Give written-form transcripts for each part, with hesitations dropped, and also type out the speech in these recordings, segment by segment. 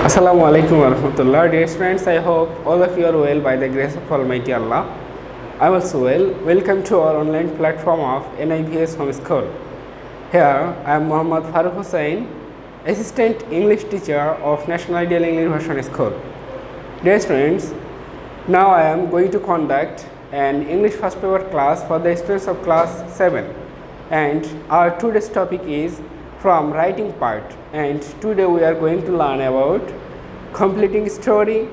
Assalamu alaikum warahmatullah. Dear friends, I hope all of you are well by the grace of Almighty Allah. I am also well. Welcome to our online platform of NIVS Home School. Here I am Muhammad Farooq Hussain, Assistant English Teacher of National Ideal English Version School. Dear friends, now I am going to conduct an English first paper class for the students of class 7, and our today's topic is from writing part, and today we are going to learn about completing story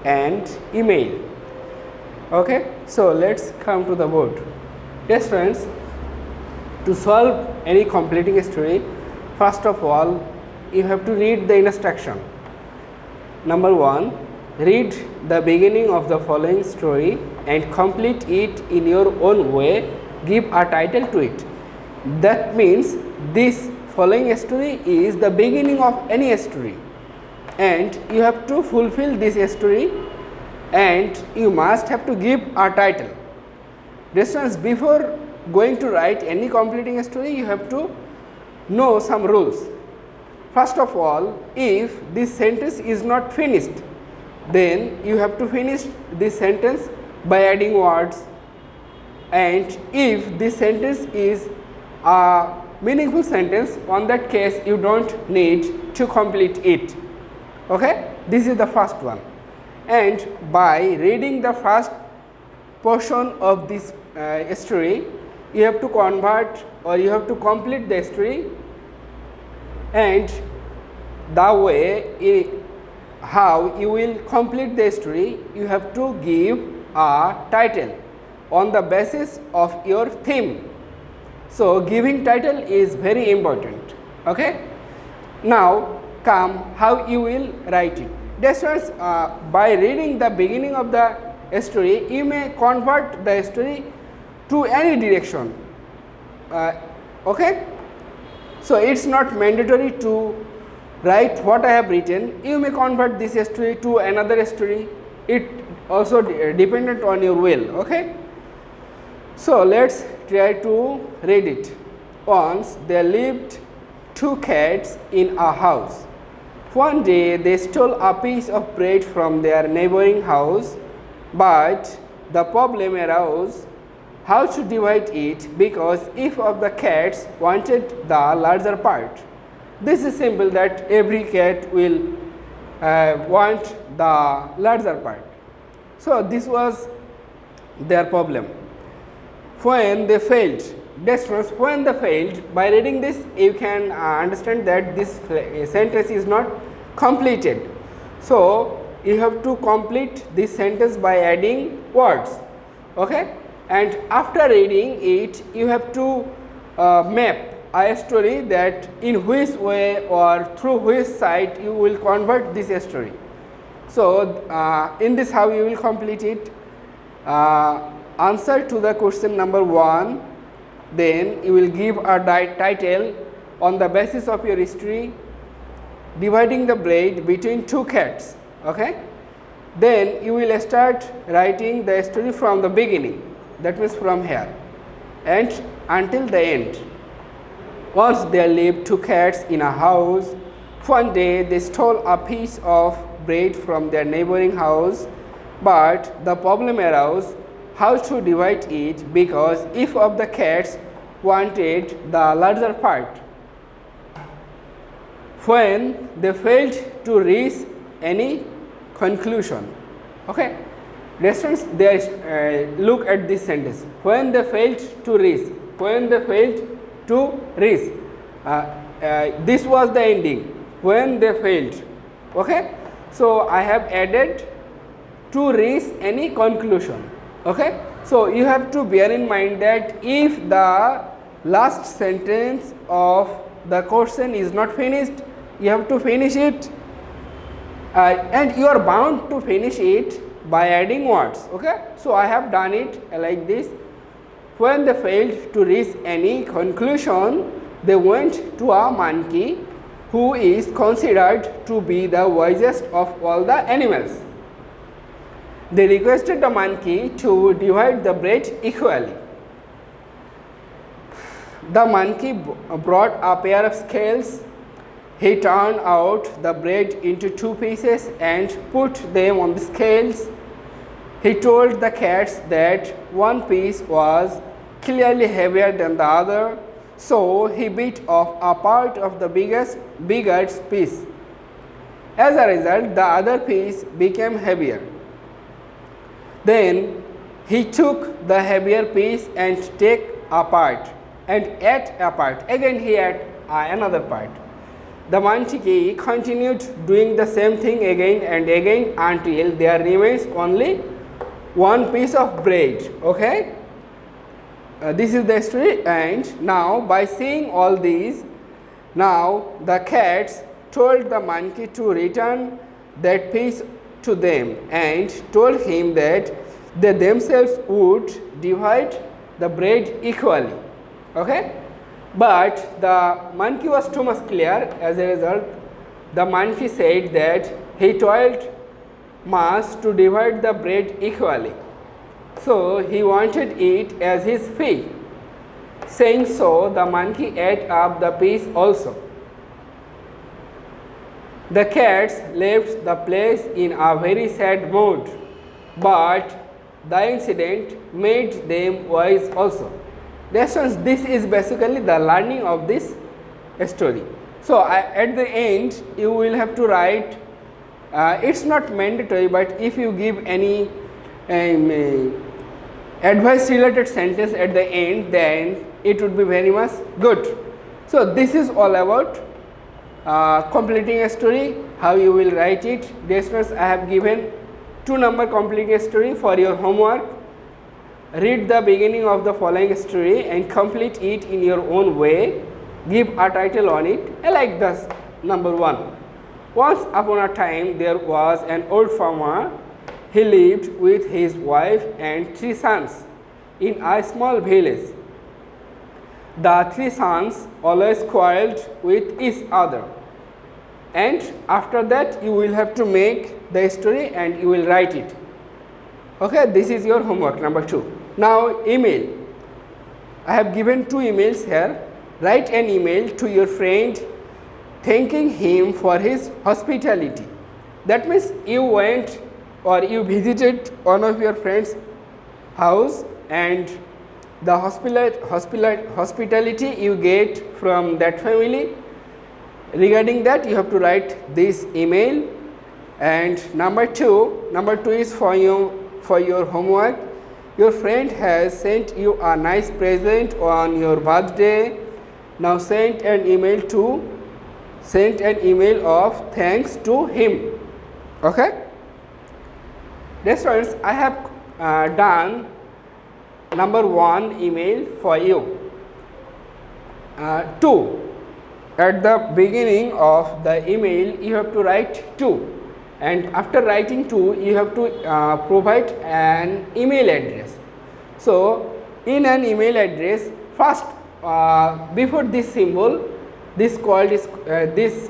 and email. Okay, so let's come to the board. Yes friends, to solve any completing story, first of all you have to read the instruction. Number 1, read the beginning of the following story and complete it in your own way. Give a title to it. That means this following story is the beginning of any story, and you have to fulfill this story and you must have to give a title. Listeners, before going to write any completing story, you have to know some rules. First of all, if this sentence is not finished, then you have to finish this sentence by adding words, and if this sentence is a meaningful sentence, on that case you don't need to complete it. Okay, this is the first one. And by reading the first portion of this story, you have to convert or you have to complete the story, and the way how you will complete the story, you have to give a title on the basis of your theme. So giving title is very important. Okay, now come how you will write it. That's by reading the beginning of the story, you may convert the story to any direction. Okay, so it's not mandatory to write what I have written. You may convert this story to another story. It also dependent on your will. Okay, so let's try to read it. Once there lived two cats in a house. One day they stole a piece of bread from their neighboring house, but the problem arose how to divide it, because each of the cats wanted the larger part. This is simple that every cat will want the larger part. So this was their problem. When they failed, that's when they failed. By reading this, you can understand that this sentence is not completed. So you have to complete this sentence by adding words. Okay, and after reading it, you have to map a story that in which way or through which side you will convert this story. So in this, how you will complete it. Answer to the question number 1, then you will give a title on the basis of your story, dividing the bread between two cats. Okay, then you will start writing the story from the beginning, that means from here and until the end. Once there lived two cats in a house. One day they stole a piece of bread from their neighboring house, but the problem arose how to divide it, because each of the cats wanted the larger part. When they failed to reach any conclusion. Okay, students, look at this sentence. When they failed to reach. When they failed to reach. This was the ending. When they failed. Okay, so I have added to reach any conclusion. Okay, so you have to bear in mind that if the last sentence of the question is not finished, you have to finish it, and you are bound to finish it by adding words. Okay, so I have done it like this. When they failed to reach any conclusion, they went to a monkey who is considered to be the wisest of all the animals. They requested the monkey to divide the bread equally. The monkey brought a pair of scales He turned out the bread into two pieces and put them on the scales. He told the cats that one piece was clearly heavier than the other, so he bit off a part of the bigger piece. As a result, the other piece became heavier. Then he took the heavier piece and ate a part. Again he ate another part. The monkey continued doing the same thing again and again until there remains only one piece of bread. Okay, this is the story. And now, by seeing all these, now the cats told the monkey to return that piece to them and told him that they themselves would divide the bread equally. Okay, but the monkey was too much clear. As a result, the monkey said that he toiled much to divide the bread equally, so he wanted it as his fee. Saying so, the monkey ate up the piece also. The cats left the place in a very sad mood, but the incident made them wise also. This is basically the learning of this story. So at the end you will have to write, it's not mandatory, but if you give any advice related sentence at the end, then it would be very much good. So this is all about completing a story, how you will write it. Dear students, I have given 2 number completing a story for your homework. Read the beginning of the following story and complete it in your own way. Give a title on it. I like this. Number 1. Once upon a time there was an old farmer. He lived with his wife and 3 sons in a small village. The 3 sons always quarreled with each other. And after that you will have to make the story and you will write it. Okay, this is your homework number 2. Now email. I have given 2 emails here. Write an email to your friend thanking him for his hospitality. That means you went or you visited one of your friend's house and the hospitality you get from that family. Regarding that you have to write this email. And number 2 is for your homework. Your friend has sent you a nice present on your birthday. Now send an email of thanks to him. Okay, dear students, I have done number 1 email for you. 2, at the beginning of the email you have to write 2. And after writing 2 you have to provide an email address. So in an email address, first before this symbol, this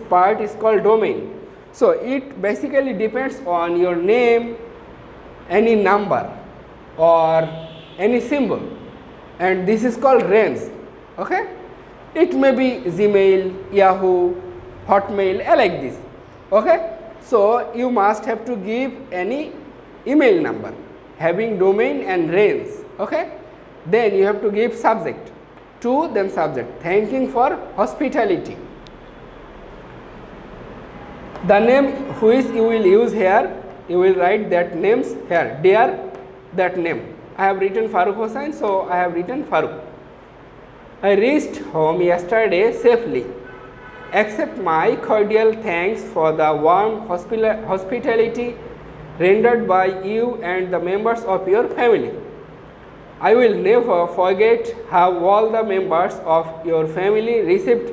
part is called domain. So it basically depends on your name, any number or any symbol, and this is called range. Okay, it may be Gmail, Yahoo, Hotmail, like this. Okay, so you must have to give any email number having domain and range. Okay, then you have to give subject, to then subject, thanking for hospitality. The name which you will use here, you will write that names here. Dear, that name. I have written Farooq Hossain, so I have written Farooq. I reached home yesterday safely. Accept my cordial thanks for the warm hospitality rendered by you and the members of your family. I will never forget how all the members of your family received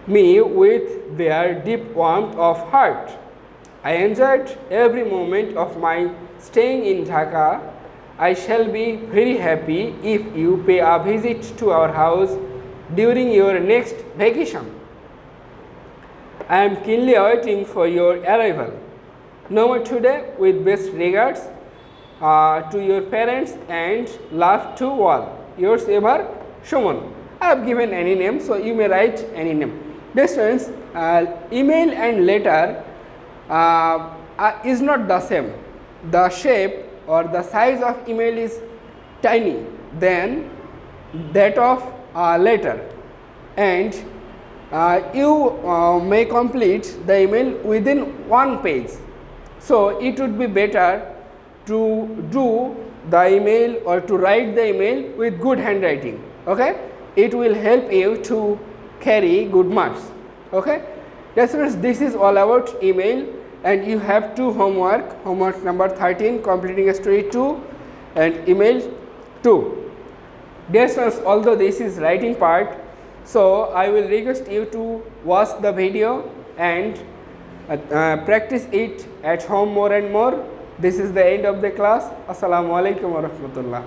me with their deep warmth of heart. I enjoyed every moment of my staying in Dhaka. I shall be very happy if you pay a visit to our house during your next vacation. I am keenly awaiting for your arrival. No more today, with best regards to your parents and love to all. Yours ever, Shumon. I have given any name, so you may write any name. Dear students, email and letter is not the same. The shape or the size of email is tiny than that of letter, and you may complete the email within one page. So it would be better to do the email or to write the email with good handwriting. Okay, it will help you to carry good marks. Okay, yes friends, this is all about email, and you have two homework number 13, completing a story 2 and email 2. Dear students, although this is writing part, so I will request you to watch the video and practice it at home more and more. This is the end of the class. Assalamu alaikum wa rahmatullah.